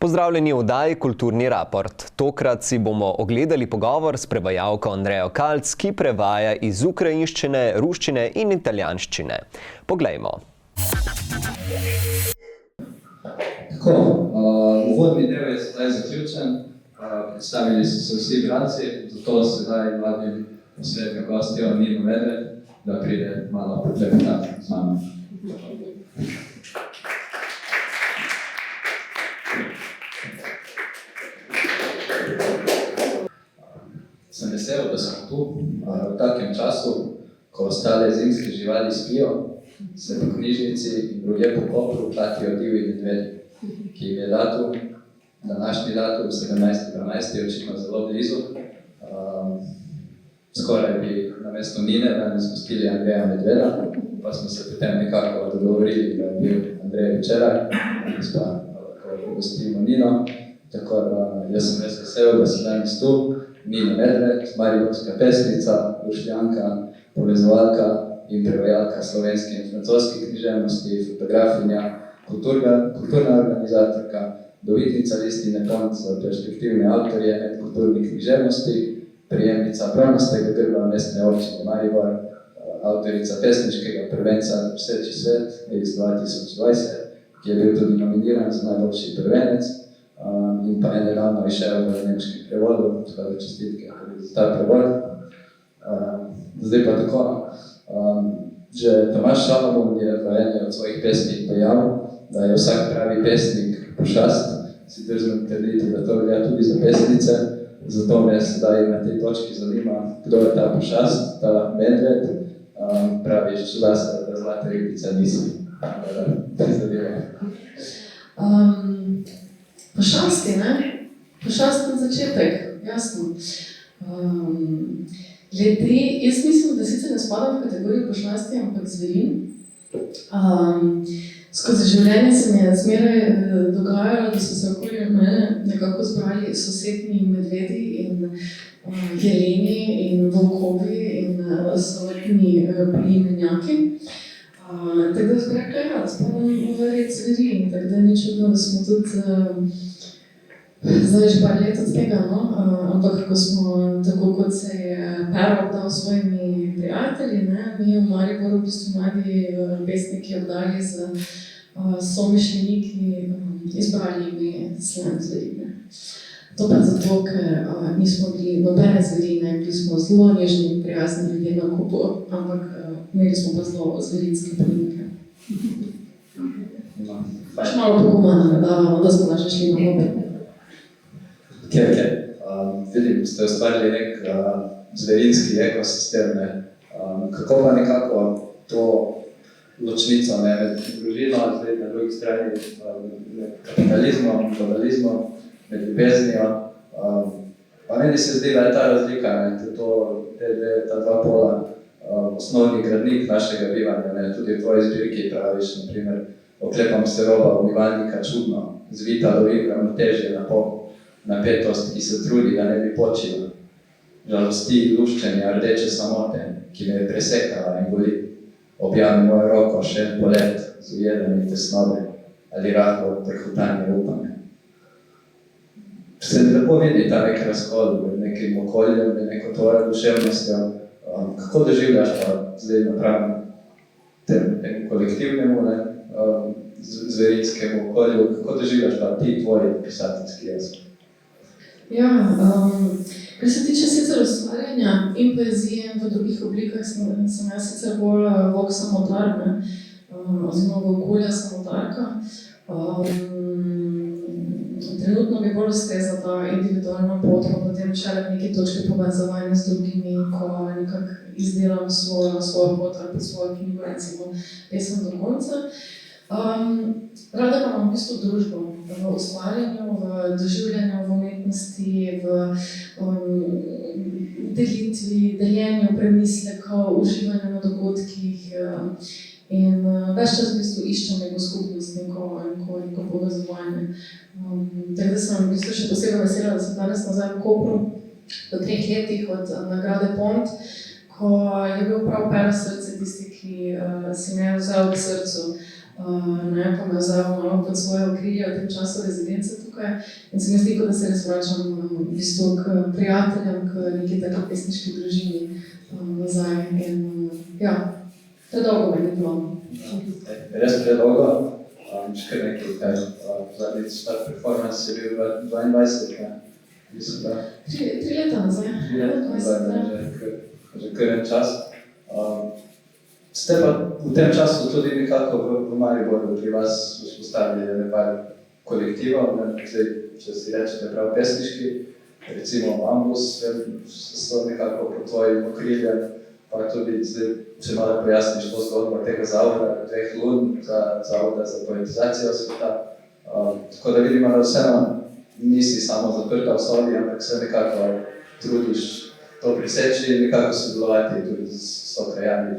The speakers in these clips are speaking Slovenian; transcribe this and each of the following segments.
Pozdravljeni v oddaji Kulturni raport. Tokrat si bomo ogledali pogovor s prevajalko Andrejo Kalc, ki prevaja iz ukrajinščine, ruščine in italijanščine. Poglejmo. Tako, uvodni del je sedaj zaključen. Predstavili so se vsi bralci, zato sedaj vabim posebno gostjo Nino Medved, da pride malo poklepetati z nami. Sem vesel, da smo tu, v takem času, ko ostale zimske živali spijo, se po knjižnici in drugje po Kopru platijo divji medvedi, ki jim je datum, današnji datum, 17.12. očitno zelo blizu. Skoraj bi namesto Nine danes gostili Andreja Medveda, pa smo se potem nekako dogovorili, da je bil Andrej včeraj, ko gostimo Nino. Tako da jaz sem res vesel, da sem danes tu. Nina Medved, mariborska pesnica, rušljanka, povezovalka in prevajalka slovenske in francoske književnosti, fotografinja, kulturna organizatorka, dobitnica listine Pont za perspektivne avtorje medkulturnih književnosti, prijemnica bronastega grba mestne občine Maribor, avtorica pesniškega prvenca Pseči svet iz 2020, ki je bil tudi nominiran za najboljši prvenec, in pa je nedavno išel v nemškem prevodu, tako da čestitke za ta prevod. Zdaj pa tako, že Tomaž Šalamun je v eni od svojih pesmi dejal, da je vsak pravi pesnik pošast. Si drznem trditi, da to velja tudi za pesnice, zato me sedaj na tej točki zanima, kdo je ta pošast, ta medved. Praviš, da zlata ribica nisi. Pošasti, ne? Pošasten začetek, jasno. Glede, jaz mislim, da sicer ne spadam v kategorijo pošasti, ampak zverin. Skozi življenje se mi je zmeraj dogajalo, da so se okoli mene nekako zbrali sosednji medvedi in jeleni in volkovi in soletni priimenjaki. Tako da zbrak rekla, da spadam v red zveri, tako da ni čudno, da smo tudi zdaj že par let od tega, no? Ampak ko smo, tako kot se je Pero obdal s svojimi prijatelji, ne? Mi v Mariboru v bistvu mladi pesniki obdali z somišljeniki izbrali ime slan zverine. To pa zato, ker nismo bili nobene zverine, bili smo zelo nježni in prijazni ljudje na kupu, ampak imeli smo pa zelo zverinske priimke. Še malo pogumano nadavamo, da smo naše šli na mobil. Vidim, ste ustvarili nek zverinski ekosistem. Kako pa nekako to ločnico med družino, zdaj na drugi strani med kapitalizmom, globalizmom, med ljubeznijo. Pa meni se zdi, da je ta razlika, ta dva pola, osnovni gradnik našega bivanja. Tudi v tvoji zbirki praviš, naprimer, oklepam se roba umivalnika čudno, zvita lovim ravnotežje na pol, napetost, ki se trudi, da ne bi počila, žalosti, luščenja, rdeče samote, ki me je presekala in boli. Objavim mojo roko še en polet z ujedami tesnobe ali rahlo prehutanje upanja. Se lepo vidi ta nek razhod med nekim okoljem, med neko tvojo duševnostjo. Kako doživljaš pa zdaj napravim temu kolektivnemu zverinskemu okolju, kako doživljaš pa ti tvoj pisateljski jezik? Ja, kar se tiče sicer ustvarjanja in poezije v drugih oblikah, sem jaz sicer bolj vok samotar, oziroma v okolja samotarka. Trenutno bi bolj ustrezala ta individualna pot, pa potem šele neki točke povezovanja z drugimi, ko nekako izdelam svojo pot ali svojo knjigo, recimo pesem do konca. Rada pa imam v bistvu družbo v ustvarjanju, v doživljanju, v umetnosti, v delitvi, deljenju premislekov, uživanju na dogodkih in ves čas v bistvu iščem neko skupnost, neko povezovanje. Tako da sem v bistvu še posebej vesela, da sem danes nazaj v Kopru po 3 letih od nagrade Pont, ko je bil prav Pero srce tisti, ki si me je vzel k srcu. ne, pa me vzel malo pod svoje okrilje v tem času rezidence tukaj. In se mi zdi, kot da se res vračam v bistvu k prijateljem, k neki taki pesniški družini nazaj. In ja, predolgo me ni bilo. Res predolgo, še kar nekaj, zadnjič ta performance je bil 22, ne? Mislim, da 3 leta nazaj. 3 leta nazaj, že kar en čas. Ste pa v tem času tudi nekako v Mariboru pri vas vzpostavili nekaj kolektivov, zdaj, če si rečete prav pesniški, recimo Ambus, so nekako pod tvojim okriljem, pa tudi zdaj, če malo pojasniš to zgodbo tega zavoda, 2 lun, zavoda za poetizacijo sveta. Tako da vidimo, da vseeno nisi samo zaprta v sobi, ampak se nekako trudiš to priseči in nekako sodelovati tudi s sokrajani,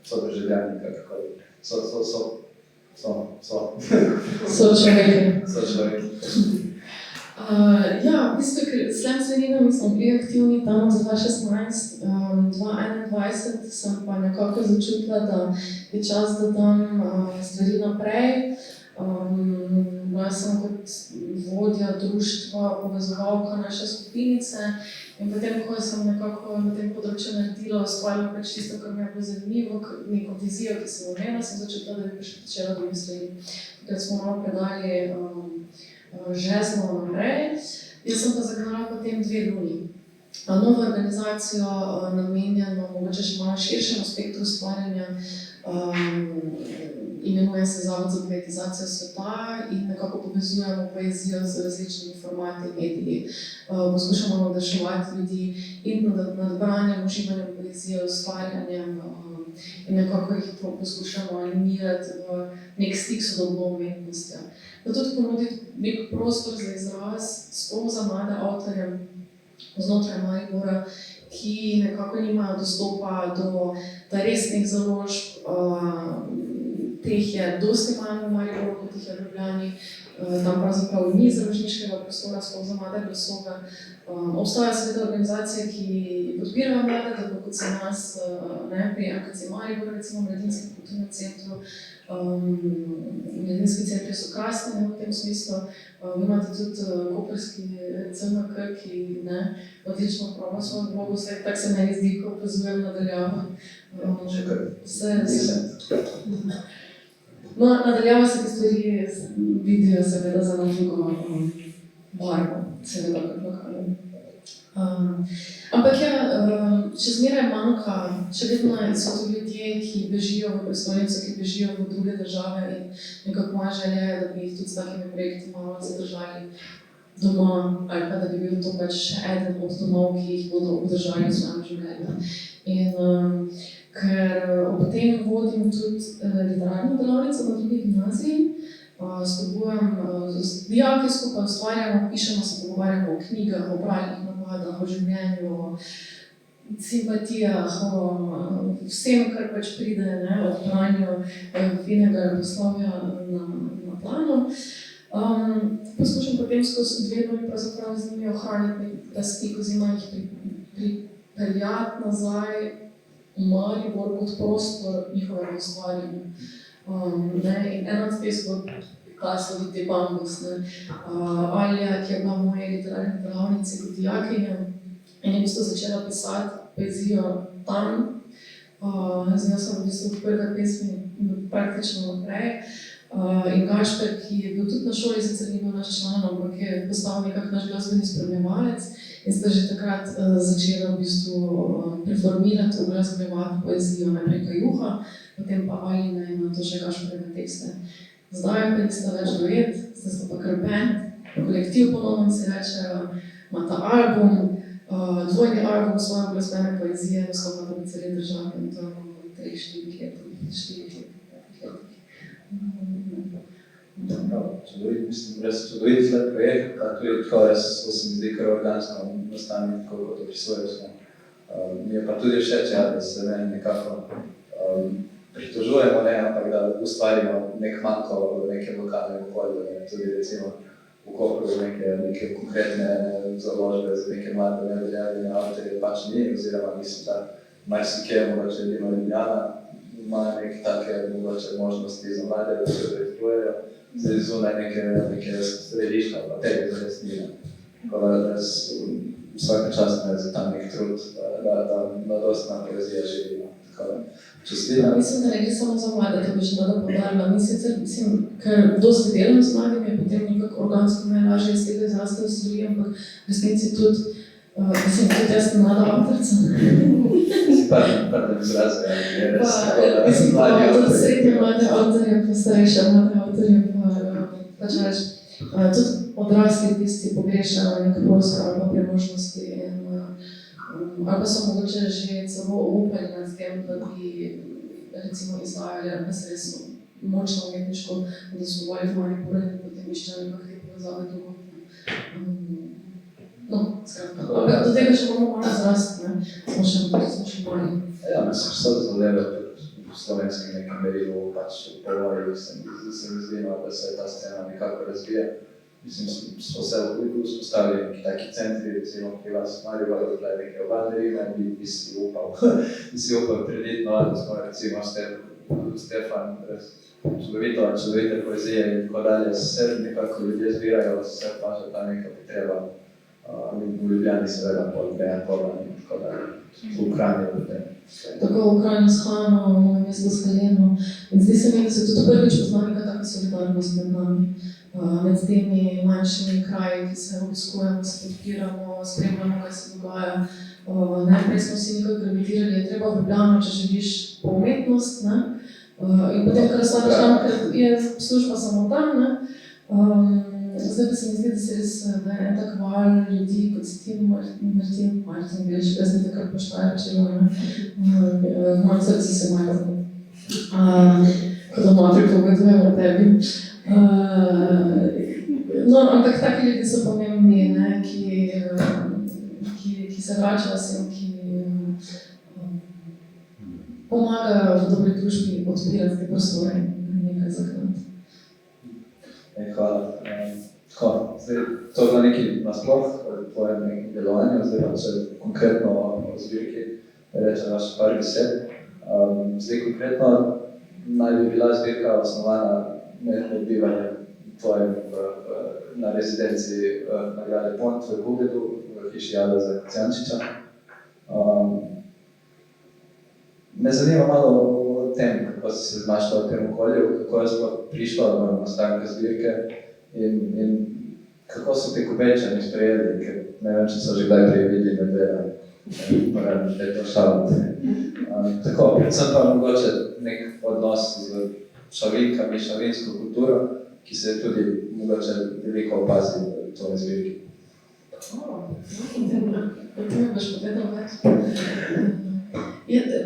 sodržavljani, kakakoli. Sočloveki. Ja, v bistvu, ker s Slam Sredina mi smo bili aktivni tam za 2016, 2021 sem pa nekako začutila, da je čas, da dam stvari naprej. Bila sem kot vodja društva, povezovalka naše skupinice in potem, ko sem nekako na tem področju naredila, ustvarila pač tisto, kar mi je bilo zanimivo, neko vizijo, ki sem imela, sem začutila, da bi pričela druge stvari. Takrat smo malo predali žezlo naprej. Jaz sem pa zagnala potem 2 luni. Novo organizacijo, namenjeno mogoče še malo širšemu spektru ustvarjanja, imenuje se Zavod za poetizacijo sveta in nekako povezujemo poezijo z različnimi formati, mediji. Poskušamo navduševati ljudi in nad branjem, uživanjem poezije, ustvarjanjem in nekako jih poskušamo animirati v nek stik s sodobno umetnostjo. Da tudi ponuditi nek prostor za izraz, sploh za mlade avtorje znotraj Maribora, ki nekako nimajo dostopa do resnih založb. Teh je dosti manj v Mariboru, kot jih je v Ljubljani. Tam pravzaprav ni založniškega prostora, sploh za mlade glasove. Obstajajo seveda organizacije, ki podpirajo mlade, tako kot se nas, pri MKC Maribor, recimo Mladinskem kulturnem centru. Mladinski centri so krasni v tem smislu. Vi imate tudi koperski CMK, ki odlično upravlja svojo vlogo, tako se meni zdi, ko opazujem nadaljavo. No, nadaljavo se te stvari vidijo seveda za drugo barvo, seveda kot lokalno. Ampak ja, še zmeraj manjka, še vedno so to ljudje, ki bežijo v prestolnico, ki bežijo v druge države in nekako moja želja je, da bi jih tudi s takimi projekti malo zadržali doma, ali pa da bi bil to pač eden od domov, ki jih bodo obdržali v svojem življenju. In ker ob tem vodim tudi literarno delavnico na drugi gimnaziji, spodbujam z dijaki skupaj ustvarjamo, pišemo, se pogovarjamo o knjigah, o bralnih navadah, o življenju, o simpatijah, o vsem, kar pač pride, od branju finega leposlovja na plano. Poskušam potem skozi 2 luni pravzaprav z njimi ohraniti ta stik oziroma jih pripeljati nazaj v Maribor kot prostor njihovega ustvarjanja. In ena od teh so klasoviti Bambus, Alja, ki je bila v moji literarni delavnici kot dijakinja in je v bistvu začela pisati poezijo tam. Z njo sem v bistvu odprla pesmi praktično naprej. In Gašper, ki je bil tudi na šoli, sicer ni bil naš član, ampak je postal nekako naš glasbeni spremljevalec in sta že takrat začela v bistvu preformirati, uglasbevati poezijo najprej Kajuha, potem pa Aline in nato še Gašperjeve tekste. Zdaj pa nista več duet, zdaj sta pa kar band, kolektiv ponovno se rečejo, imata album, dvojni album svoje uglasbene poezije, nastopata po celi državi in to je 3-4 letih. Čudovit, mislim, res čudovit sled projekt, tudi tako res se mi zdi kar organizno nastaviti, kako to prisvojil. Mi je pa tudi všeč, da se nekako pritožujemo, ampak da ustvarimo nek manko v nekem lokalnem okolju, tudi recimo v Kopru neke konkretne založbe za neke mlade neveljavljene avtorje pač ni, oziroma mislim, da marsikje mogoče Ljubljana ima neke take mogoče možnosti za mlade, da se predikujejo, zdaj zunaj neke središča, pa tega zares ni. Tako da jaz vsaka čast me za tam nek trud, da mladostna poezija živi. Čestitam. Mislim, da ne gre samo za mlade, to bi še rada poudarila. Mi sicer, ker dosti delam z mladimi, je potem nekako organsko najlažje iz tega izrastejo stvari, ampak v resnici tudi, tudi jaz sem mlada avtorica. Si prvi izraz, je res mladi avtorje. Srednje mlade avtorje, pa starejše mlade avtorje, pa če reč, tudi odrasli tisti pogrešajo nek prostor ali pa priložnosti ali pa so mogoče že celo upali nad tem, da bi recimo izvajali ali pa se res močno umetniško, da so boli v Mariboru in potem iščejo nekak te povezave drugod. Skratka. Ampak do tega še moramo malo zrasti, smo še mali. Ja, mislim, so zvolele v slovenskem nekem merilu, pač v povoju, se mi zdi, da se ta scena nekako razvija. Mislim, smo se vzpostavili neki taki centri, recimo pri vas v Mariboru, tukaj neke obalne rime, bi si upal kreditno, da smo recimo Stefan, čudovite poezije in tako dalje, se nekako ljudje zbirajo, se pa že ta neka potreba. V Ljubljani seveda pol Dejan Polan in tako dalje, v Kranju potem. Tako v Kranju s Hano, v mojem mestu s Heleno. In zdi se mi, da se tudi prvič pozna neka taka solidarnost med nami. Med temi manjšimi kraji, ki se obiskujemo, se podpiramo, spremljamo, kaj se dogaja. Najprej smo vsi nekaj gravitirali, je treba v Ljubljano, če želiš po umetnost, ne? In potem, kar ostatiš tam, ker je služba samo tam, ne? Zdaj pa se mi zdi, da se res, da je en tak val ljudi, kot si ti, Martin, greš, jaz mi takrat poštaja rečemo, v mojem srcu se imajo, kot doma pripovedujem o tebi. No, ampak taki ljudje so pomembni, ne, ki se vračajo sem, ki pomagajo v dobri družbi odpirati te prostore in nekaj zakrati. Hvala. Zdaj, to je bilo nekaj nasploh o tvojem nekem delovanju, zdaj pa če konkretno o zbirki rečem vaš par besed. Zdaj konkretno naj bi bila zbirka osnovana med bivanjem tvojem na rezidenciji nagrade Pont v Bugedu, v hiši Alojza Kocijančiča. Me zanima malo o tem, kako si se znašla v tem okolju, kako je sploh prišla do nastanka zbirke in kako so te Kubečani sprejeli, ker ne vem, če so že kdaj prej videli medveda. Moram, da je to šalno. Tako, predvsem pa mogoče nek odnos z šavinkami, šavinsko kulturo, ki se tudi mogoče veliko opazi v tvoji zbirki. O tem boš povedal več.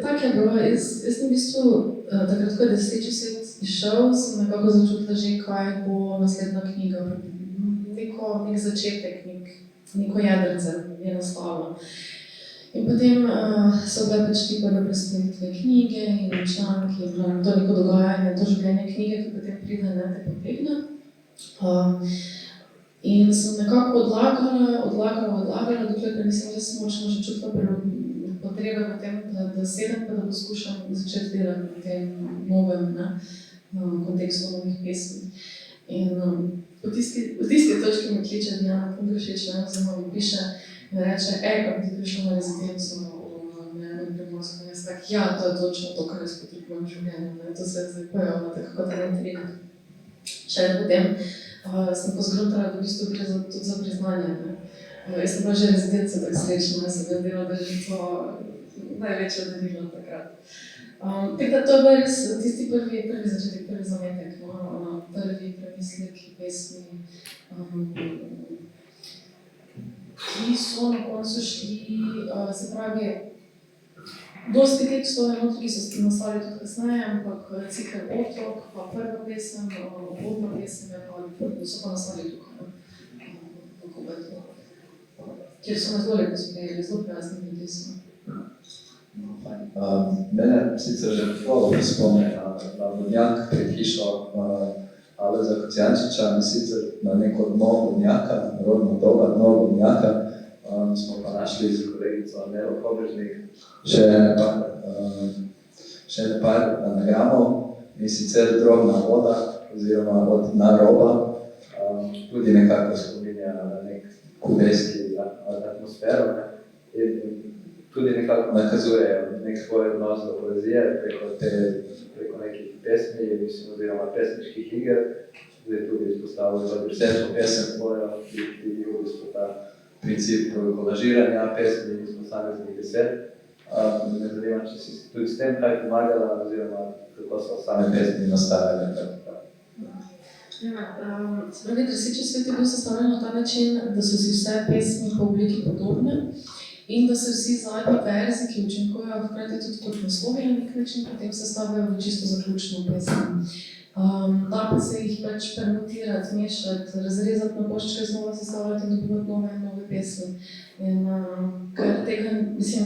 Tak je bilo, jaz v bistvu, takrat, ko je Deseči svet izšel, sem nekako začutila že, kaj bo naslednja knjiga. Nek začetek, neko jedrce je nastalo. In potem so bile pač ti prve predstavitve knjige in članki, to neko dogajanje, to življenje knjige, ki potem pride, ne, te potegne. In sem nekako odlagala, dokler nisem jaz močno že čutila potrebe v tem, da sedem pa da poskušam začeti delati v tem novem, ne, kontekstu novih pesmi. In v tisti točki me kliče Diana Pundrašič, oziroma mi piše, me reče, kako bi ti prišla na rezidenco na Primorsko. In jaz tak, ja, to je točno to, kar jaz potrebujem v življenju, to se je zdaj pojavilo, tako kot en trik. Še potem sem pozgruntala, da v bistvu gre tudi za priznanje. Jaz sem bila že rezidenca tako srečna, jaz sem vedela, da je to največje darilo takrat. Tako da to je bil res tisti prvi začetek, prvi zametek, prvi premisleki, pesmi, ki so na koncu šli, se pravi, dosti tekstov je notri, ki so nastali tudi kasneje, ampak cikel Otrok, pa prva pesem, obodna pesem, so pa nastali tukaj, v Kubetu, kjer so me zelo lepo sprejeli, zelo prijazni ljudje so. Mene sicer že prvo spomne na vodnjak pred hišo Alojza Kocijančiča in sicer na neko dno vodnjaka, rodno doba dno vodnjaka. Smo pa našli z kolegico Nelo Kobežnik še še nekaj anagramov, in sicer drobna voda oziroma od naroba, tudi nekako spominja na nek kubeski atmosfero, ne? In tudi nekako nakazujejo nek svoj odnos do poezije preko nekih pesmi, mislim, oziroma pesniških iger. Zdaj tudi izpostavljamo za desetno pesem tvojo, ki je v bistvu ta princip kolažiranja pesmi iz posameznih besed. Me zanima, če si tudi s tem kaj pomagala, oziroma kako so same pesmi nastajale. Spravi, Drsičev svet je bil sestavljen na ta način, da so si vse pesmi po obliki podobne in da se vsi zadnji verzi, ki učinkujejo hkrati tudi kot naslovi na nek način, potem sestavljajo v čisto zaključno pesem. Da pa se jih pač permutirati, mešati, razrezati na poščke, znova sestavljati in dobivati nove pesmi. In ker tega, mislim,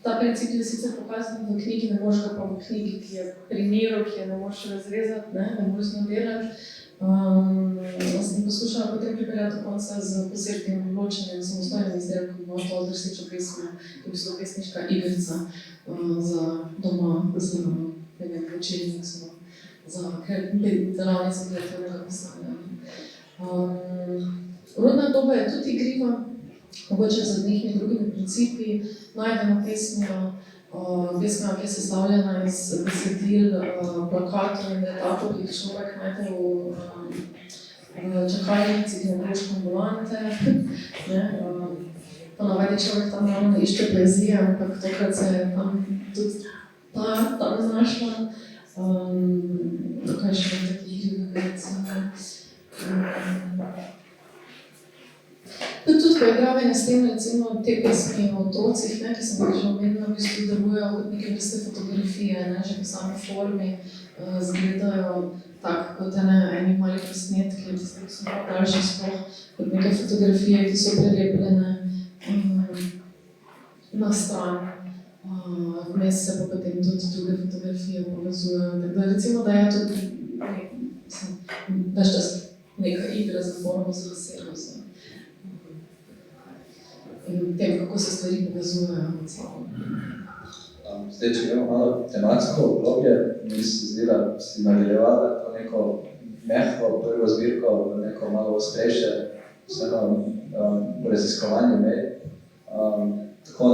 ta princip je sicer pokazan v knjigi, ne moreš ga pa v knjigi, ki je primeru, ki je ne moreš razrezati, ne moreš zmodelati. Sem poskušala potem pripeljati do konca z posebnim ločenjem, samostojnim izdelkom, no, to Drsičev pesmi, to je pesniška igrica za doma, za večernik, za delavnice kreativnega pisanja. Rodna doba je tudi igriva, mogoče z nekimi drugimi principi. Najdemo pesmijo, ki je sestavljena iz besedil, plakatov in letakov, ki jih človek najde v čakalnici, ginekološke ambulante. Ponavadi človek tam ravno išče poezije, ampak tokrat se je tam tudi tam znašla. Tukaj še v takih recimo. Tudi poigravanje s tem, recimo, te pesmi o otrocih, ki sem jih že omenila, v bistvu delujejo kot neke vrste fotografije, že po sami formi izgledajo tako kot eni mali posnetki, ki so malo daljši sploh, kot neke fotografije, ki so prelepljene na stran. Vmes se pa potem tudi druge fotografije povezujejo. Da recimo, da je tudi več čas neka igra za formo, za osebnost. In tem, kako se stvari povezujejo med sabo. Zdaj, če gremo malo tematsko obdobje, mi se zdi, da si nadaljevala to neko mehko prvo zbirko, neko malo ostrejše, vseeno raziskovanje imej. Tako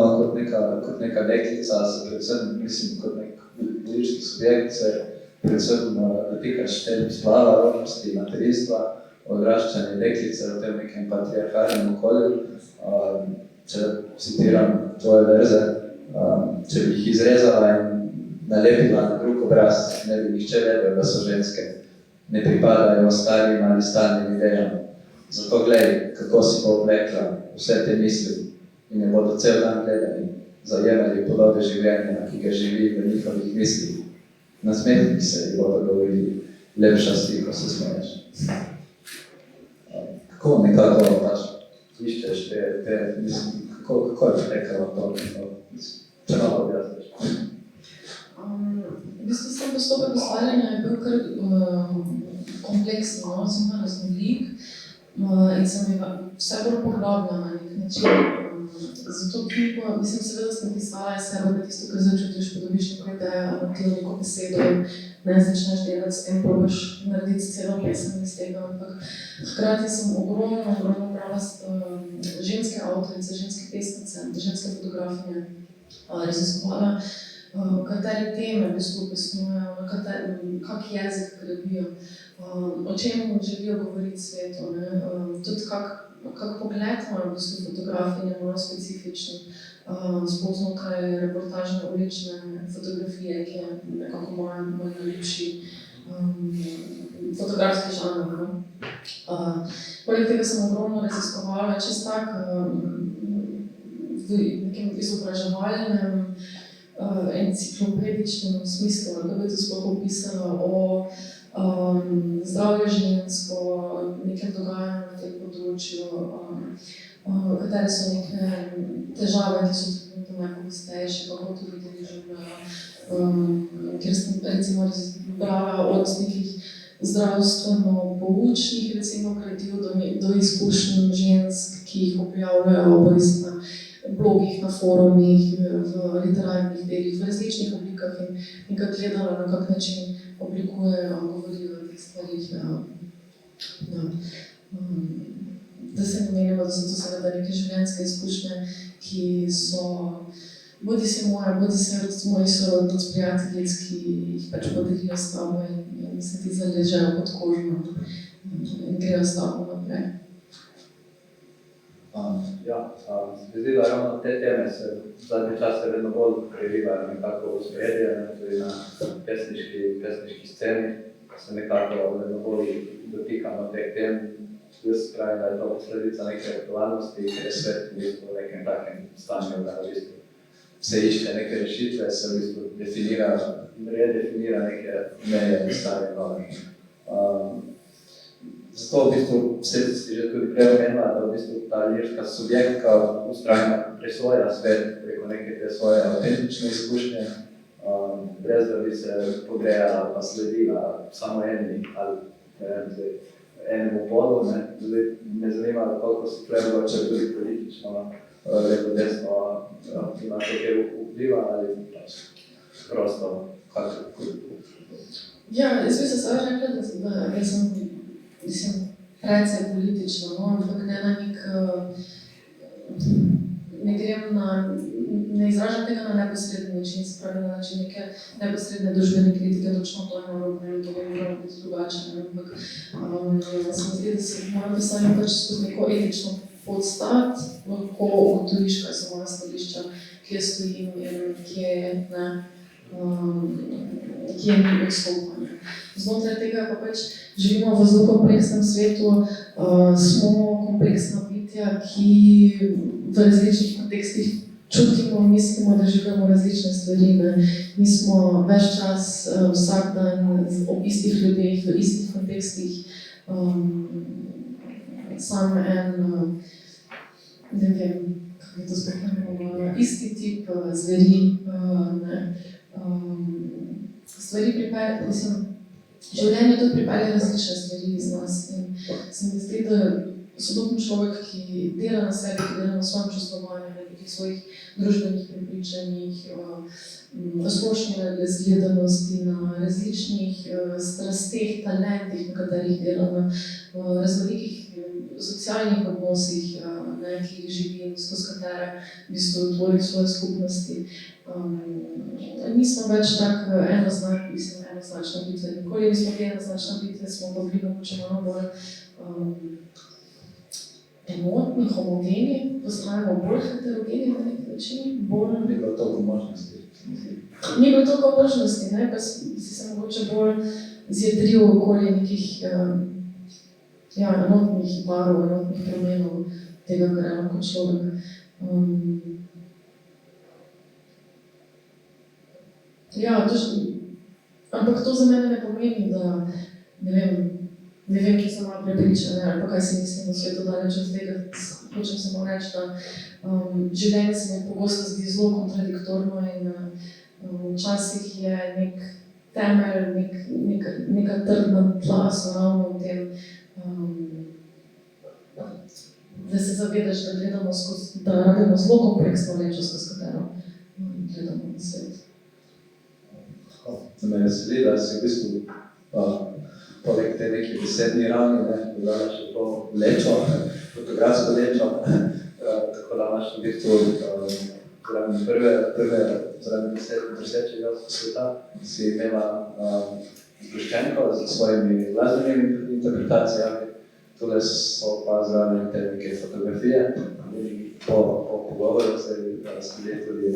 kot neka deklica, se predvsem, mislim, kot nek lirični subjekt, se predvsem dotikaš tem splava, rodnosti, materinstva, odraščanje deklice v tem nekem patriarhalnem okolju. Če citiram tvoje verze, če bi jih izrezala in nalepila na drug obraz, ne bi nihče vedel, da so ženske, ne pripadajo starim ali stalnim idejam. Zato gledaj, kako si bo oblekla vse te misli in ne bodo cel dan gledali, zajemali podobe življenja, ki ga živi v njihovih mislih. Na smetnik se jih bodo govorili, lepša si, ko se smeješ. Kako nekako pač iščeš te mislim, kako je rekala to, če malo objasniš? V bistvu sam postopek ustvarjanja je bil kar kompleksno, zelo raznolik in sem je vse bolj poglobila na nek način. Zato knjigo, mislim, seveda sem pisala iz sebe, da tisto, kar začutiš, pa dobiš neko idejo, ti neko besedo in ne začneš delati s tem, probaš narediti celo pesem iz tega, ampak hkrati sem ogromno brala ženske avtorice, ženske pesnice, ženske fotografinje, raziskovala, katere teme v bistvu pesnujejo, kak jezik grebijo, o čem želijo govoriti svetu, tudi kak pogled imajo v bistvu fotografinje, malo specifični, sploh znotraj reportažne ulične fotografije, ki je nekako moj najljubši fotografski žanr. Poleg tega sem ogromno raziskovala, čisto tako v nekem izobraževalnem, enciklopedičnem smislu, kako bi to sploh opisala o zdravju žensk, o nekem dogajanju na tem področju, katere so neke težave, ki so trenutno najpogostejše, kako to ljudje življajo, kjer sem recimo brala od nekih zdravstveno-poučnih gradiv do izkušenj žensk, ki jih objavljajo blogih, na forumih, v literarnih delih, v različnih oblikah in ga gledala, na kak način oblikujejo, govorijo o teh stvarih. Da se ne menimo, da so to seveda neke življenjske izkušnje, ki so bodi se moje, bodi se mojih sorodnic, prijateljic, ki jih pač podelijo s tabo in se ti zaležejo pod kožo in grejo s tabo naprej. Se zdi, da ravno te teme se v zadnje čase vedno bolj prelivajo nekako v spredje, tudi na pesniški sceni, ko se nekako vedno bolj dotikamo teh tem. Jaz pravim, da je to posledica neke aktualnosti, ker je svet v bistvu v nekem takem stanju, da v bistvu se išče neke rešitve, se v bistvu redefinira neke meje in stare nove. Zato v bistvu si že tudi prej omenila, da v bistvu ta lirska subjektka ustrajno presvoja svet preko neke te svoje avtentične izkušnje, brez da bi se podrejala pa sledila samo eni ali ne vem, enemu polu. Me zanima, koliko se tukaj mogoče tudi politično, lepo desno ima tukaj vpliva ali prosto kako. Ja, jaz bi se seveda rekla, da sem precej politična, ampak ne na ne izražam tega na neposredni način, se pravi na način neke neposredne družbene kritike, točno to je narobe in to bi moralo biti drugače, ampak se mi zdi, da se v mojem pisanju pač skozi neko etično podstat lahko ugotoviš, kaj so moja stališča, kje stojim in kje ni odstopanje. Znotraj tega pa pač živimo v zelo kompleksnem svetu, smo kompleksna bitja, ki v različnih kontekstih čutimo, mislimo, da živimo različne stvari. Mi smo ves čas, vsak dan ob istih ljudeh, v istih kontekstih. Sam ne vem, kako je to spohajamo, isti tip zveri, stvari pripelje, življenje tudi pripelje različne stvari iz nas in se mi zdi, da sodoben človek, ki dela na sebi, ki dela na svojem čustvovanju, na nekih svojih družbenih prepričanjih, splošni razgledanosti, na različnih strasteh, talentih, na katerih dela, na raznolikih socialnih odnosih, ki jih živi in skozi katere v bistvu tvori svoje skupnosti. Nismo več tak enoznačna bitva. Nikoli nismo te enoznačne bitve, smo pa bili mogoče malo bolj enotni, homogeni, postajamo bolj heterogeni na neki način. Ni bilo toliko možnosti. Ni bilo toliko možnosti, pa si se mogoče bolj zjedril okoli nekih enotnih barov, enotnih premenov tega, kar je kot človek. Ampak to za mene ne pomeni, da ne vem, kje sem malo prepričana, ali pa kaj si mislim o svetu daleč od tega. Hočem samo reči, da življenje se mi pogosto zdi zelo kontradiktorno in včasih je nek temelj, neka trdna tla so ravno v tem, da se zavedaš, da rabimo zelo kompleksno lečo, skozi katero gledamo na svet. Me veseli, da si v bistvu poleg te neke besedni ravni dodala še to lečo, fotografsko lečo, tako da imaš v bistvu zaradi presečega sveta si imela zgoščenko z svojimi glasbenimi interpretacijami. Tule so pa zraven te neke fotografije. Po pogovoru se je tudi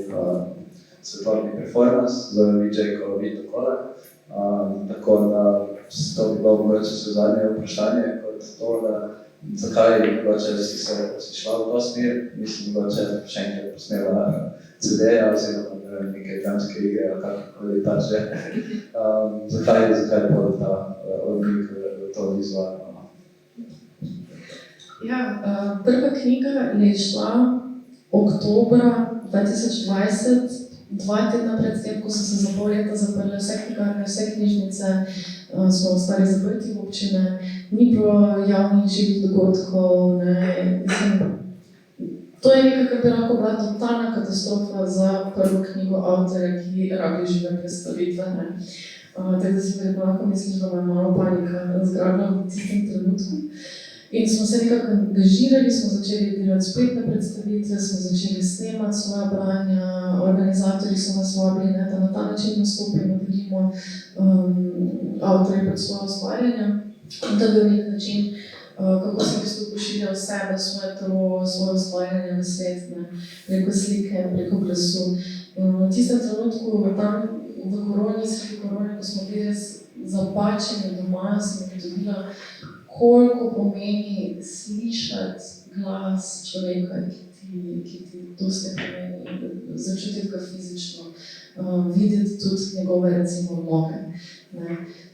svetovni performance z VJ-ko Vito Kola. Tako da to bi bilo mogoče se zadnje vprašanje kot to, da zakaj mogoče si šla v to smer, mislim mogoče še enkrat posnela CD-ja oziroma neke dramske igre ali kakokoli pač že. Zakaj bolj ta odmik v to vizualno? Prva knjiga je šla oktobra 2020, 2 tedna pred tem, ko so se za pol leta zaprle vse knjigarne, vse knjižnice, smo ostali zaprti v občine, ni bilo javnih živih dogodkov, To je nekaj, kar bi lahko bila totalna katastrofa za prvo knjigo avtorja, ki rabi žive predstavitve. Tako da si verjetno lahko misliš, da me malo panika razgrabila v tistem trenutku. In smo se nekako angažirali, smo začeli delati spletne predstavitve, smo začeli snemati svoja branja, organizatorji so nas vabili, da na ta način nastopimo, delimo avtorje pred svoje ustvarjanje. In to je bil nek način, kako sem v bistvu pošiljal sebe, svoje telo, svoje ustvarjanje na svet, preko slike, preko glasu. V tistem trenutku, tam v koroni, sredi korone, ko smo bili res zapačeni doma, sem pridobila, koliko pomeni slišati glas človeka, ki ti dosti pomeni, začutiti ga fizično, videti tudi njegove, recimo, noge.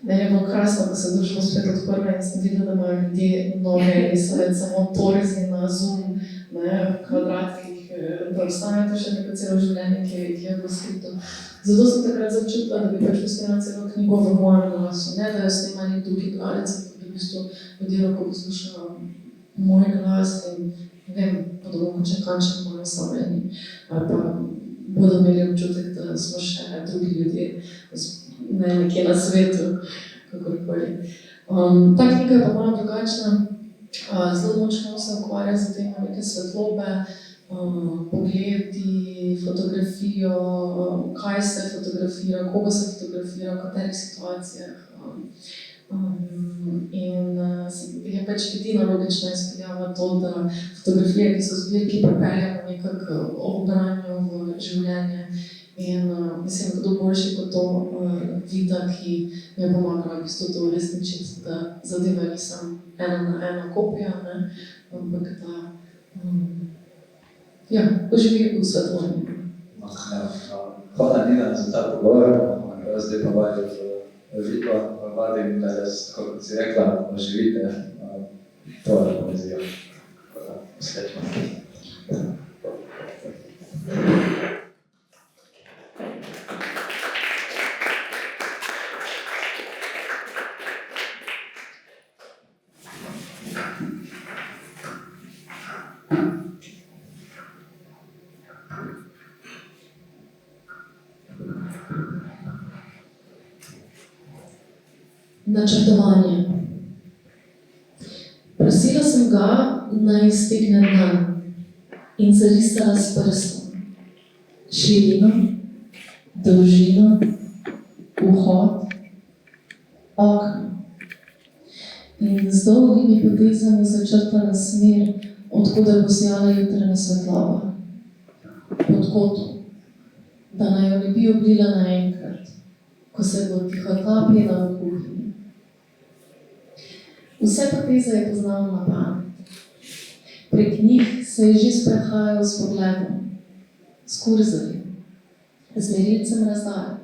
Meni je bilo krasno, ko sem družbo spet odprla in sem videla, da imajo ljudje noge in niso več samo torzi na Zoom, kvadratkih, da ostanete še neko celo življenje, ki je bilo skrito. Zato sem takrat začutila, da bi pač posnela celo knjigo v mojem glasu, ne da jo snema nek drugi gledalec, ampak da v bistvu ljudje lahko poslušajo moj glas in ne vem, bodo mogoče kanček malo osamljeni ali pa bodo imeli občutek, da smo še drugi ljudje, nekje na svetu, kakorkoli. Ta knjiga je pa malo drugačna, zelo močno se ukvarja z tem neke svetlobe, pogledi, fotografijo, kaj se fotografira, koga se fotografira, v katerih situacijah. In je pač edina logična izpeljava to, da fotografije, ki so v zbirki, pripeljamo nekako obranjo v življenje. In mislim, kdo boljši kot to vida, ki mi je pomagala v bistvu to uresničiti, da zadeva ni samo ena kopija, ampak da poživi v svetloni. Hvala Nina za ta pogovor, zdaj pa vajo z Vito, vadim, da jaz, tako kot si rekla, oživite tvojo poezijo. Srečno. Načrtovanje. Prosila sem ga, naj iztegne dan in zarisala s prstom širino, dolžino, vhod, okno. In z dolgimi potezami začrtala smer, odkuda bo sijala jutranja svetloba. Pod kotom, da naj jo ne bi oblila naenkrat, ko se bo tihotapila v kuhinji. Vse poteze je poznal na pamet. Prek njih se je že sprehajal s pogledom, s kurzorjem, z merilcem razdalje.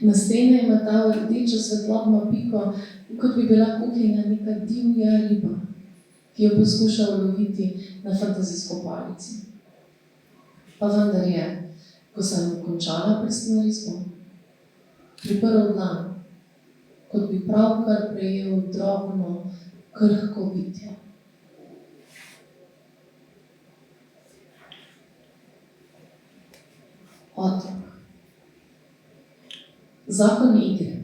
Na stene je metal rdečo svetlobno piko, kot bi bila kuhinja neka divja riba, ki jo poskuša uloviti na fantazijsko palici. Pa vendar je, ko sem končala prstno risbo, priprl dlan, kot bi pravkar prejel drobno, krhko bitje. Otrok. Zakon igre.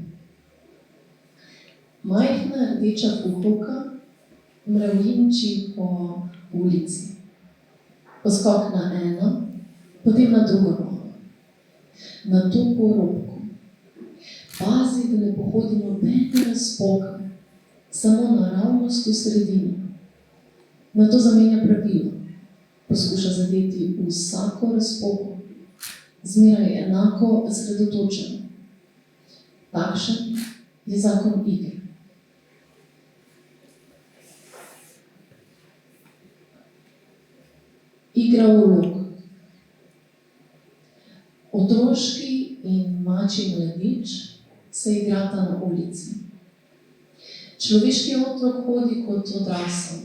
Majhna rdeča puhovka mravljinči po ulici. Poskok na eno, potem na drugo nogo. Nato po robku. Pazi, da ne pohodi nobene razpoka, samo naravnost v sredini. Nato zamenja pravilo. Poskuša zadeti vsako razpoko, zmeraj enako osredotočeno. Takšen je zakon igre. Igra vlog. Otroški in mačji mladič se igrata na ulici. Človeški otrok hodi kot odrasel,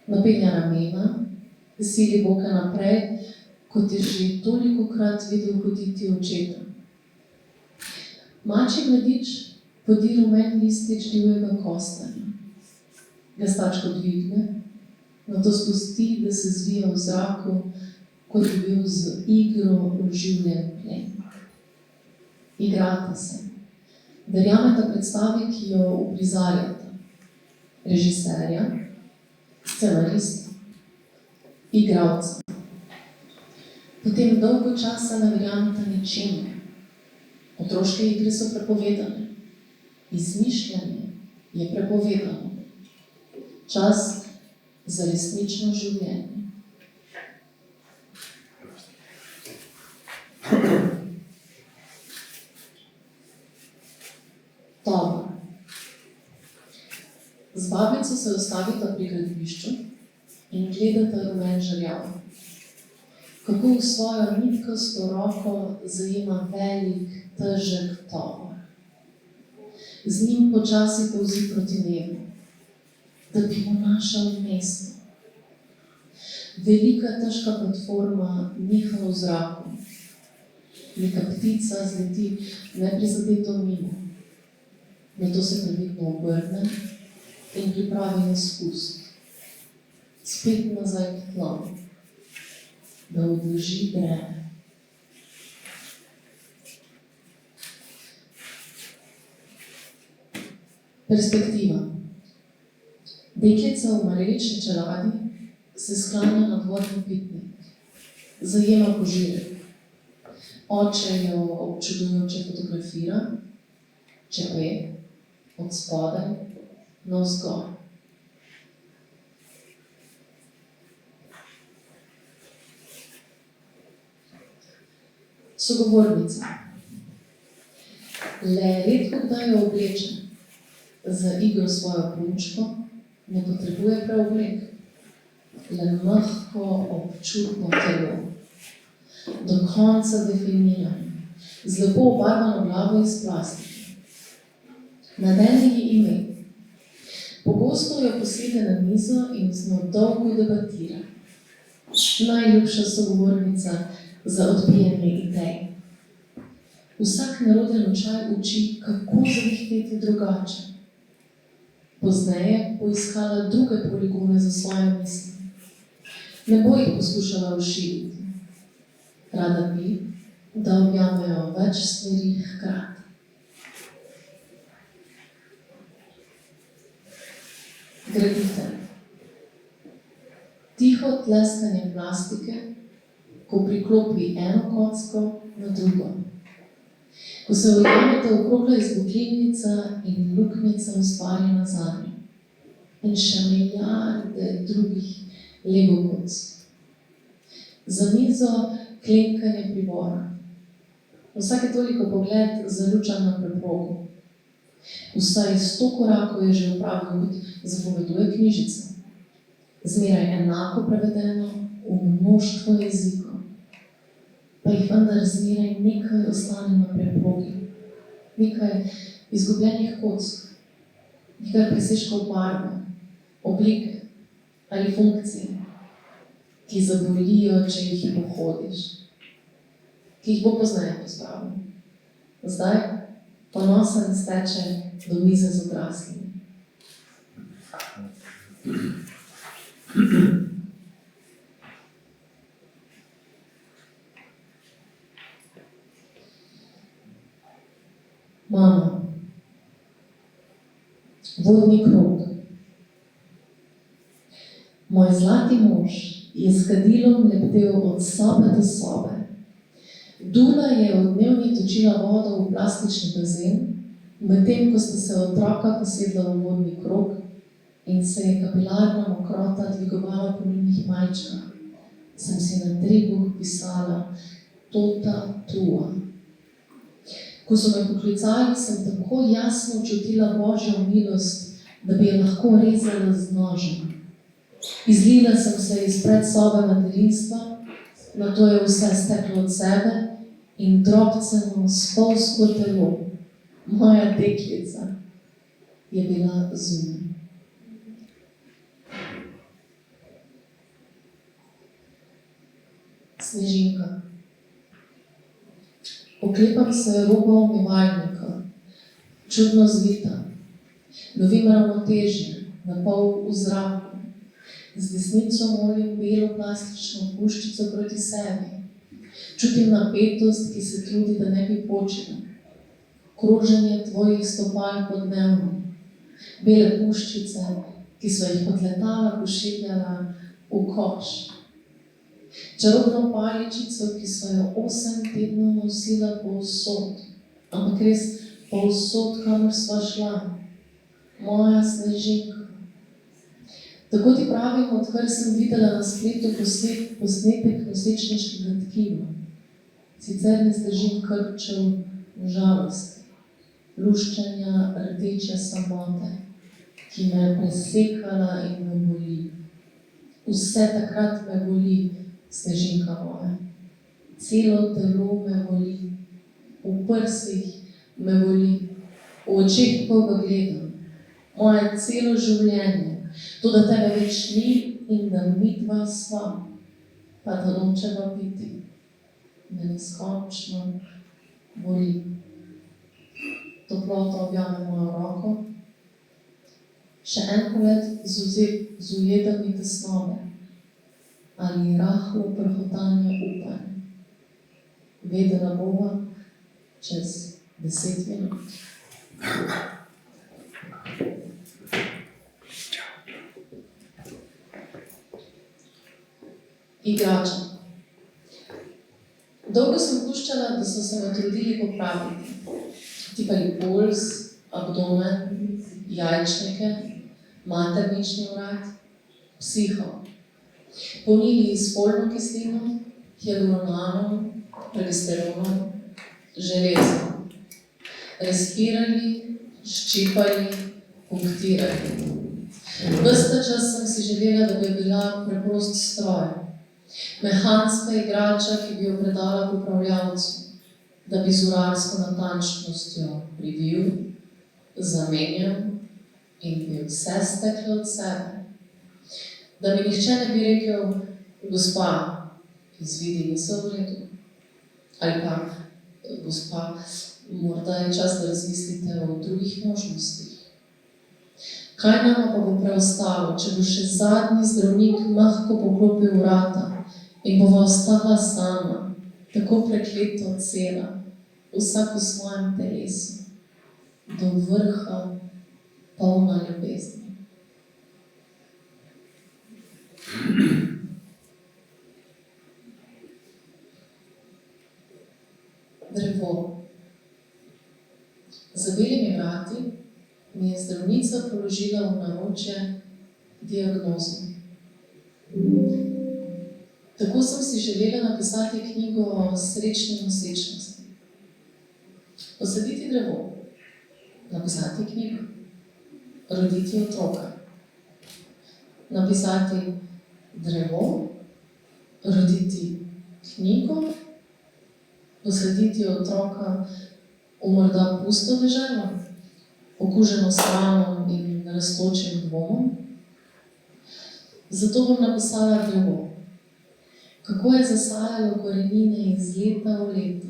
napenja ramena, sili boke naprej, kot je že tolikokrat videl hoditi očeta. Mačji mladič podi rumen listič divjega kostanja. Ga stačko dvigne, nato spusti, da se zvija v zraku, kot bi bil z igro oživljen plen. Igrata se. Verjameta predstavi, ki jo uprizarjata. Režiserja, scenarista, igralca. Potem dolgo časa ne verjameta ničemu. Otroške igre so prepovedane. Izmišljanje je prepovedano. Čas za resnično življenje. Tovor. Z babico se ustavita pri gradbišču in gledata rumen žerjav. Kako v svojo nitkasto roko zajema velik, težek tovor. Z njim počasi polzi proti nebu, da bi mu našel mesto. Velika, težka platforma niha v zraku. Neka ptica zleti neprizadeto mimo. Nato se previdno obrne in pripravi na spust. Spet nazaj k tlom, da odloži breme. Perspektiva. Deklica v marelični čeladi se sklanja nad vodni pitnik. Zajema požirek. Oče jo občudujoče fotografira, čepe, od spodaj navzgor. Sogovornica. Le redko kdaj jo obleče. Za igro svojo punčko ne potrebuje preoblek. Le mehko, občutno telo. Do konca definirano. Z lepo obarvano glavo iz plastike. Nadeni ji ime. Pogosto jo posede na mizo in z njo dolgo debatira. Najljubša sogovornica za odbijanje idej. Vsak naroden učaj uči, kako zavihteti drugače. Pozneje bo iskala druge poligone za svoje misli. Ne bo jih poskušala oširiti. Rada bi, da objamejo več stvari hkrati. Graditelj. Tiho tleskanje plastike, ko priklopi eno kocko na drugo. Ko se ujamete okrogla izbogljivnica in luknjica ustvarja na zadnjo. In še milijarde drugih Lego kock. Za mizo klenkanje pribora. Vsake toliko pogled zalučan na preprogo. Vsaj 100 korakov je že opravil, kot zapoveduje knjižica. Zmeraj enako prevedeno v mnoštvo jezikov. Pa jih vendar zmeraj nekaj ostane na preprogi. Nekaj izgubljenih kock, nekaj presežkov barve, oblike ali funkcije, ki zabolijo, če jih pohodiš, ki jih bo pozneje pospravil. Zdaj ponosen steče do mize z odraslimi. Mama. Vodni krog. Moj zlati mož je s kadilom leptel od sobe do sobe. Dula je v dnevni točila vodo v plastični bazen, medtem ko sta se otroka posedla v vodni krog in se je kapilarna mokrota dvigovala po njenih majčkah, sem si na trebuh pisala Tota tua. Ko so me poklicali, sem tako jasno čutila Božjo milost, da bi jo lahko rezala z nožem. Izlila sem se iz predsobe materinstva, nato je vse steklo od sebe in drobceno spolsko telo, moja deklica, je bila zunaj. Snežinka. Oklepam se roba umivalnika, čudno zvita, lovim ravnotežje, napol v zraku, Z desnico molim belo plastično puščico proti sebi. Čutim napetost, ki se trudi, da ne bi počela. Kroženje tvojih stopal pod nebom. Bele puščice, ki so jih od letala pošiljala v koš. Čarobno paličico, ki so jo 8 tednov nosila povsod, ampak res povsod, kamor sva šla. Moja Snežinka. Tako ti pravim, odkar sem videla na spletu posnetek nosečniškega tkiva. Sicer ne zdržim krčev v žalosti, luščenja rdeče samote, ki me je presekala in me boli. Vse takrat me boli, Snežinka moja. Celo telo me boli, v prsih me boli, v očeh pa ga gledam. Moje celo življenje, to, da tebe več ni in da midva sva, pa da nočeva biti, me neskončno boli. Toplota objame mojo roko, še en pogled z ujedami tesnobe ali rahlo prhotanje upanja. Vedela bova čez 10 minut. Igrača. Dolgo sem puščala, da so se me trudili popraviti. Tipali puls, abdomen, jajčnike, maternični vrat, psiho. Polnili s folno kislino, hialuronanom, progesteronom, železom. Respirali, ščipali, punktirali. Ves ta čas sem si želela, da bi bila preprost stroj. Mehanska igrača, ki bi jo predala popravljavcu, da bi z urarsko natančnostjo privil, zamenjal in bi vse steklo od sebe. Da mi nihče ne bi rekel, gospa, izvidi niso v redu. Ali pa, gospa, morda je čas, da razmislite o drugih možnostih. Kaj nama pa bo preostalo, če bo še zadnji zdravnik mehko poklopil vrata in bova ostala sama, tako prekleto cela, vsak v svojem telesu, do vrha polna ljubezni. Drevo. Za belimi vrati mi je zdravnica položila v naročje diagnozo. Tako sem si želela napisati knjigo o srečni nosečnosti. Posaditi drevo, napisati knjigo, roditi otroka. Napisati drevo, roditi knjigo, posaditi otroka v morda pusto deželo, okuženo s hranom in rastočim dvomom. Zato bom napisala drevo. Kako je zasajalo korenine iz leta v leto,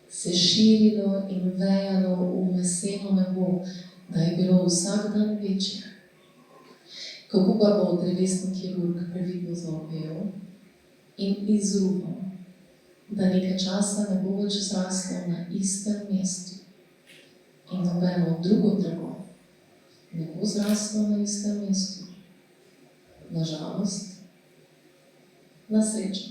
se širilo in vejalo v meseno nebo, da je bilo vsak dan večje. Kako ga bo drevesni kirurg previdno zaobjel in izruval, da nekaj časa ne bo več zraslo na istem mestu in nobeno drugo drevo ne bo zraslo na istem mestu. Nažalost, na srečo.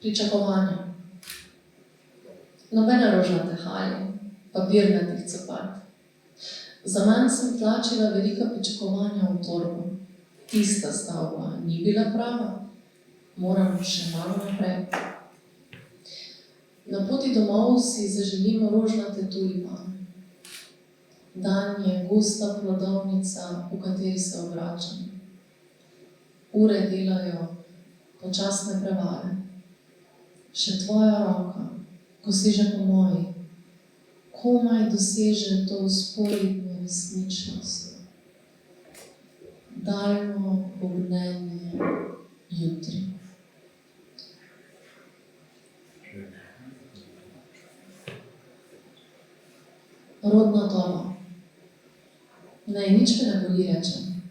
Pričakovanja. Nobene rožnate halje, papirnatih copat. Za manj sem tlačila velika pričakovanja v torbo. Tista stavba ni bila prava, moram še malo naprej. Na poti domov si zaželimo rožnate tulipane. Dan je gosta plodovnica, v kateri se obračam. Ure delajo počasne prevare. Še tvoja roka, ko seže po moji, komaj doseže to vzporedno resničnost. Daljno pognenje jutri. porodna doba. Ne, nič me ne boli, rečem.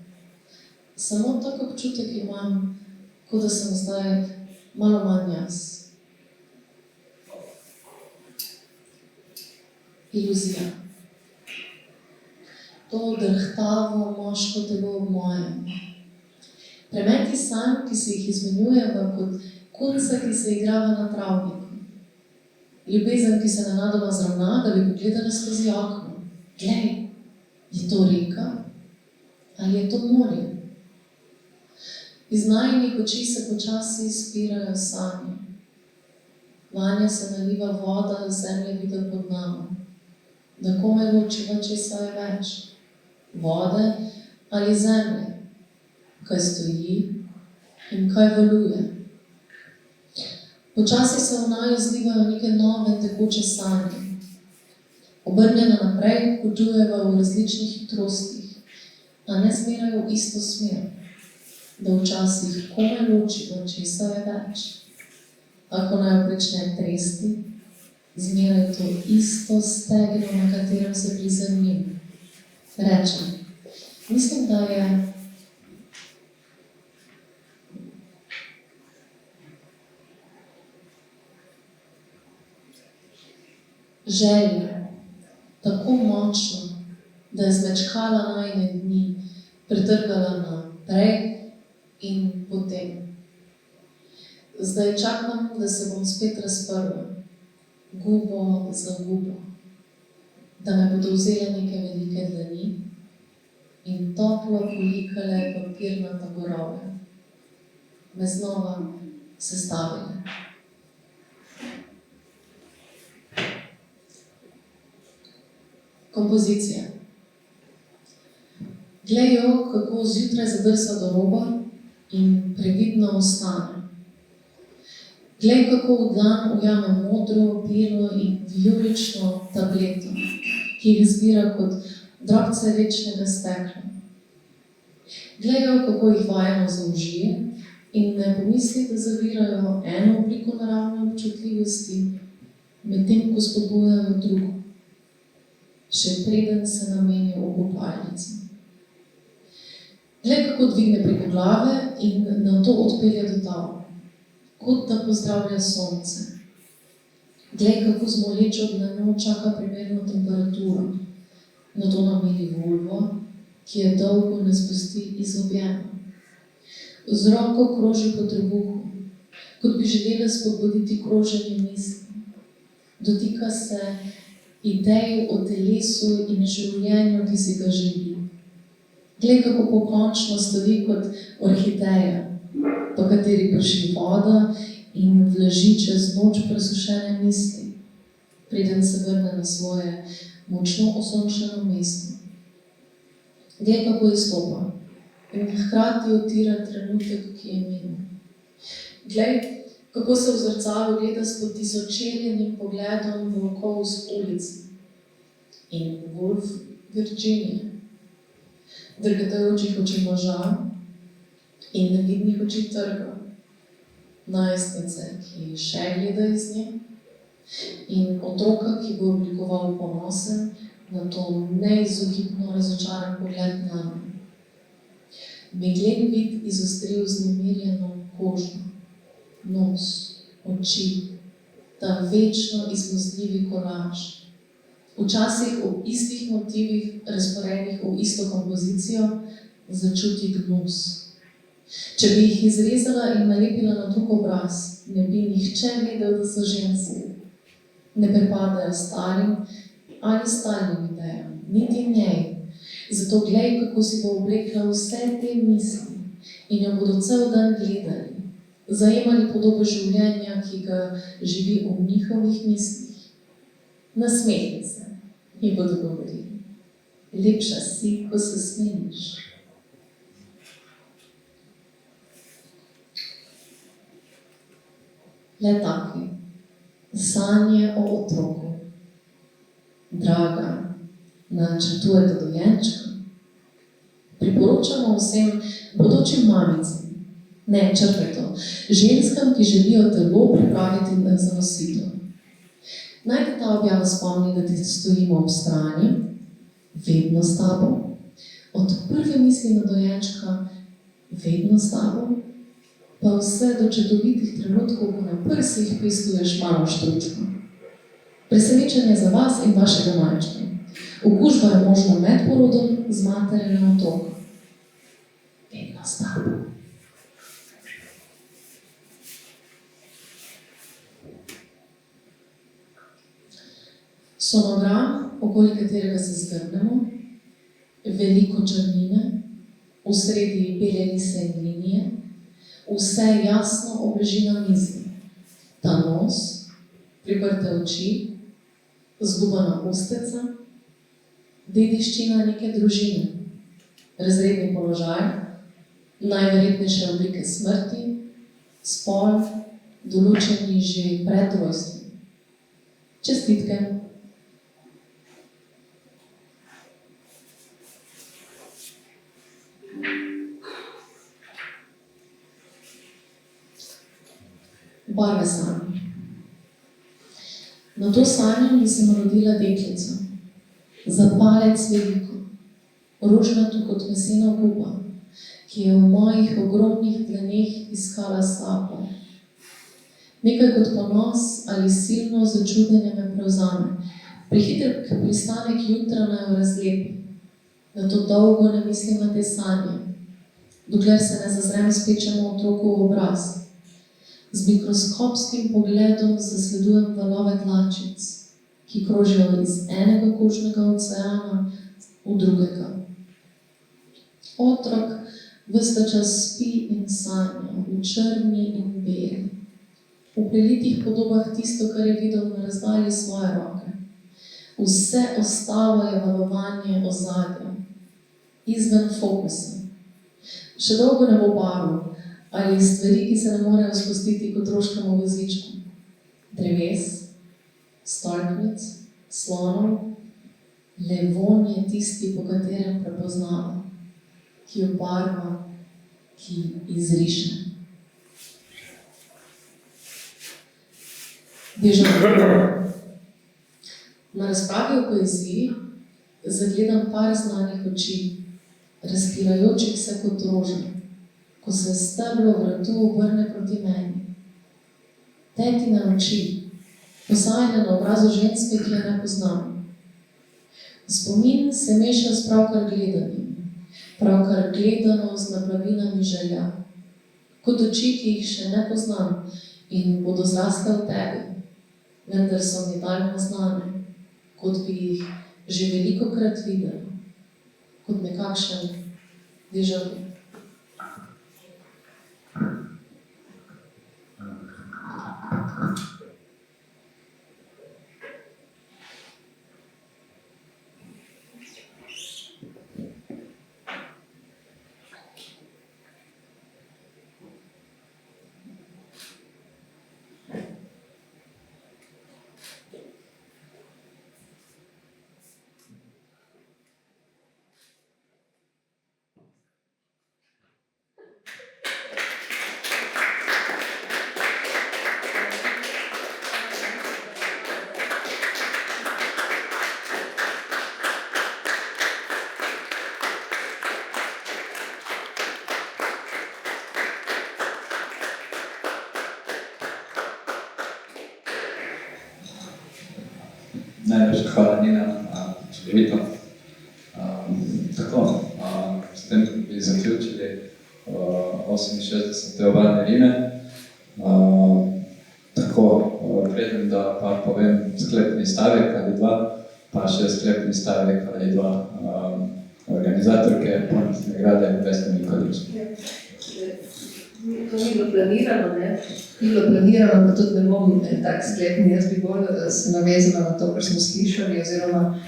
Samo tak občutek imam, kot da sem zdaj malo manj jaz. Iluzija. To drhtavo moško telo v mojem. Premeti sanj, ki se jih izmenjujeva kot kunca, ki se igrava na travniku. Ljubezen, ki se nenadoma zravna, da bi pogledala skozi okno. Glej, je to reka ali je to morje? Iz najinih oči se počasi izpirajo sanje. Vanje se naliva voda, zemlje vidi pod nama. Da komaj ločiva, česa je več. Vode ali zemlje. Kaj stoji in kaj valuje. Počasi se v naju zlivajo neke nove tekoče sanje. Obrnjena naprej potujeva v različnih hitrostih, a ne zmeraj v isto smer. Da včasih komaj ločiva, česa je več. Ako naj prične tresti, zmeraj to isto stegno, na katerem se prizemljim. Rečem, mislim, da je želja tako močna, da je zmečkala najine dni, pretrgala naprej in potem. Zdaj čakam, da se bom spet razprla, gubo za gubo, da me bodo vzele neke velike dlani in toplo polikale papirnate gorove, me znova sestavile. Kompozicija. Glej jo, kako zjutraj zadrsa do roba in previdno ostane. Glej, kako v dan ujame modro, belo in vijolično tableto, ki jih zbira kot drobce rečnega stekla. Glej jo, kako jih vajeno zaužije in ne pomisli, da zavirajo eno obliko naravne občutljivosti, medtem ko spodbujajo drugo. Še preden se nameni v kopalnici. Glej, kako dvigne preko glave in nato odpelje do tal, kot da pozdravlja sonce. Glej, kako z molečo dlanjo čaka primerno temperaturo, nato nameni vulvo, ki je dolgo ne spusti iz objema. Z roko kroži po trebuhu, kot bi želela spodbuditi kroženje misli. Dotika se idej o telesu in življenju, ki si ga želi. Glej, kako pokončno stoji kot orhideja, po kateri prši voda in vlaži čez noč presušene misli, preden se vrne na svoje močno osončeno mesto. Glej, kako izstopa in hkrati odtira trenutek, ki je minil. Glej, kako se v zrcalu gleda s potisočerjenim pogledom volkov z ulici in Wolf Virginije, drgetajočih oči moža in nevidnih oči trga, najstnice, ki še gleda iz nje, in otroka, ki bo oblikoval ponosen na to neizogibno razočaran pogled name. Meglen vid izostril vznemirjeno kožo, nos, oči, ta večno izmuzljivi kolaž. Včasih ob istih motivih, razporejenih v isto kompozicijo, začuti gnus. Če bi jih izrezala in nalepila na drug obraz, ne bi nihče vedel, da so ženske. Ne pripadajo starim ali stalnim idejam, niti njej. Zato glej, kako si bo oblekla vse te misli in jo bodo cel dan gledali, zajemali podobe življenja, ki ga živi v njihovih mislih. Nasmehni se in bodo govorili, lepša si, ko se smeniš. Le taki, sanje o otroku. Draga, načrtujete dojenčka? Priporočamo vsem bodočim mamicam, ne, črtaj to, ženskam, ki želijo telo pripraviti za nositev. Naj te ta objava spomni, da ti stojimo ob strani, vedno s tabo, od prve misli na dojenčka, vedno s tabo, pa vse do čudovitih trenutkov, ko na prsih pestuješ malo štručko. Presenečenje za vas in vašega malčka. Okužba je možna med porodom z matere na otroka. Vedno s tabo. Sonogram, okoli katerega se zgrnemo, veliko črnine, v sredi bele lise in linije, vse jasno obleži na mizi. Ta nos, priprte oči, zgubana ustnica, dediščina neke družine, razredni položaj, najverjetnejše oblike smrti, spol, določeni že pred rojstvom. Čestitke! Barve sanje. Na to sanjam, da sem rodila deklico. Za palec veliko, rožnato kot mesena kupa, ki je v mojih ogromnih dlaneh iskala sapo. Nekaj kot ponos ali silno začudenje me prevzame. Prehiter pristanek jutra naj jo razlepi, da to dolgo ne mislim na te sanje, dokler se ne zazrem spečemu otroku v obraz. Z mikroskopskim pogledom zasledujem valove dlačic, ki krožijo iz enega kožnega oceana v drugega. Otrok ves ta čas spi in sanja, v črni in beli. V prelitih podobah tisto, kar je videl na razdalji svoje roke. Vse ostalo je valovanje ozadja, izven fokusa. Še dolgo ne bo barv, ali stvari, ki se ne morejo spustiti kot otroškemu vozičku. Dreves, stolpnic, slonov, le vonj je tisti, po katerem prepoznava, ki obarva, ki izriše. Na razpravi o poeziji zagledam par znanih oči, razpirajočih se kot roža, ko se steblo vratu obrne proti meni. Tetine oči, posajene na obrazu ženske, ki je ne poznam. Spomin se meša s pravkar gledano z naplavinami želja, kot oči, ki jih še ne poznam in bodo zrasle v tebi, vendar so mi daljno znane, kot bi jih že velikokrat videla, kot nekakšen déjà vu. Najlepša hvala, Nina, čudovito. Tako, s tem bi zaključili 68. obalne rime. Tako, preden da pa povem sklepni stavek ali dva, pa še sklepni stavek ali dva organizatorke Ponestne nagrade Vesne Mikolič. To ni bilo planirano, ne? Ni bilo planirano, pa tudi ne bom tak sklepni, jaz bi bolj se navezala na to, kar smo slišali, oziroma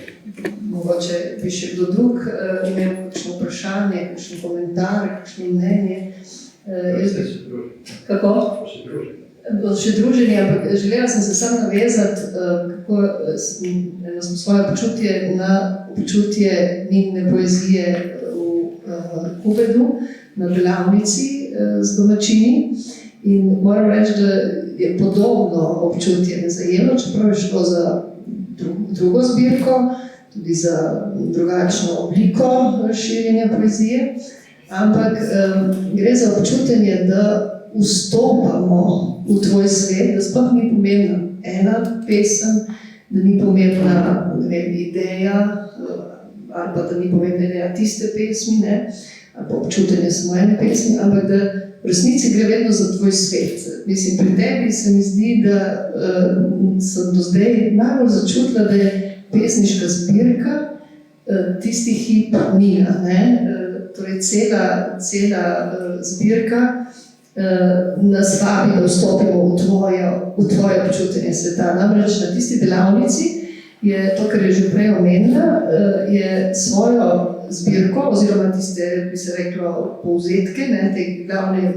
mogoče bi še kdo drug imel kakšno vprašanje, kakšen komentar, kakšno mnenje. Kako? Še druženje, ampak želela sem se sam navezati, kako smo svoje počutje na občutje Ninine poezije v Kubedu, na delavnici z domačini. In moram reči, da je podobno občutje nezajemno, čeprav je šlo za drugo zbirko, tudi za drugačno obliko širjenja poezije, ampak gre za občutenje, da vstopamo v tvoj svet, da sploh ni pomembna ena pesem, da ni pomembna, ne vem, ideja, ali pa da ni pomembna ideja tiste pesmi, ne, ali pa občutenje samo ene pesmi, ampak da v resnici gre vedno za tvoj svet. Mislim, pri tebi se mi zdi, da sem do zdaj najbolj začutila, da je pesniška zbirka tisti hip Nina, ne. Torej cela zbirka nas vabi, da vstopimo v tvoje občutenje sveta. Namreč na tisti delavnici je to, kar je že prej omenila, je svojo zbirko, oziroma tiste, bi se reklo, povzetke, ne, te glavne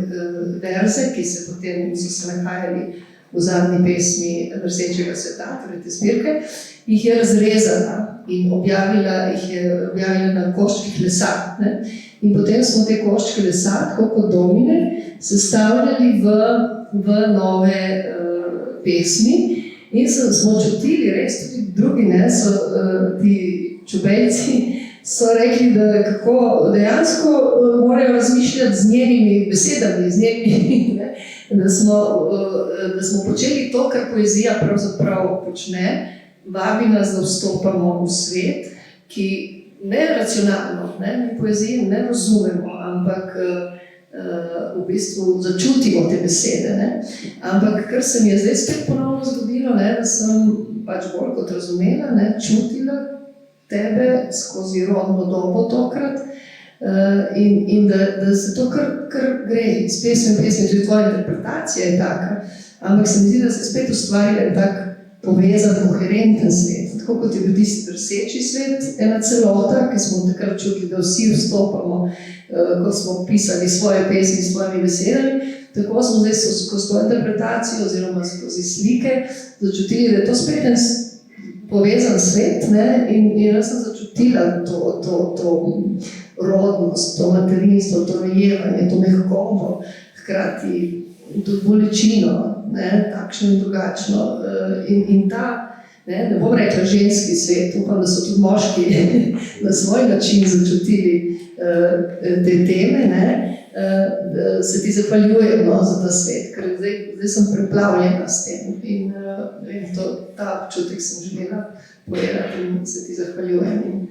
verze, ki so se nahajali v zadnji pesmi Mrsečega sveta, torej te zbirke, jih je razrezala in objavila na koščkih lesa. Ne. In potem smo te koščke lesa, tako kot domine, sestavljali v nove pesmi in smo čutili, res tudi drugi, ne, so ti čubejci, so rekli, da kako dejansko morajo razmišljati z njenimi besedami, z njenimi, ne, da smo počeli to, kar poezija pravzaprav počne, vabi nas, da vstopamo v svet, ki ne racionalno, ne, mi poezije ne razumemo, ampak v bistvu začutimo te besede. Ne. Ampak kar se mi je zdaj spet ponovno zgodilo, ne, da sem pač bolj kot razumela, ne, čutila tebe skozi rodno dobo tokrat in da se to kar gre iz pesmi in pesmi, tudi tvoja interpretacija je taka, ampak se mi zdi, da se spet ustvarja tak povezan, koherenten svet. Tako kot je bil tisti drseči svet, ena celota, ki smo takrat čutili, da vsi vstopamo, ko smo pisali svoje pesmi s svojimi besedami, tako smo zdaj skozi to interpretacijo oziroma skozi slike začutili, da je to spet en povezan svet, ne, in jaz sem začutila to rodnost, to materinstvo, to rojevanje, to mehkobo, hkrati to bolečino, ne, takšno in drugačno. In ta, ne bom rekla ženski svet, upam, da so tudi moški na svoj način začutili te teme, ne, se ti zahvaljujem, no, za ta svet, ker zdaj sem preplavljena s tem in ta občutek sem želela povedati in se ti zahvaljujem in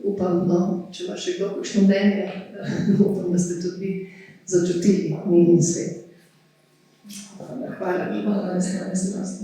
upam, no, če imaš še kdo kakšno mnenje, upam, da ste tudi vi začutili Ninin svet. Hvala. Hvala, da ste nas.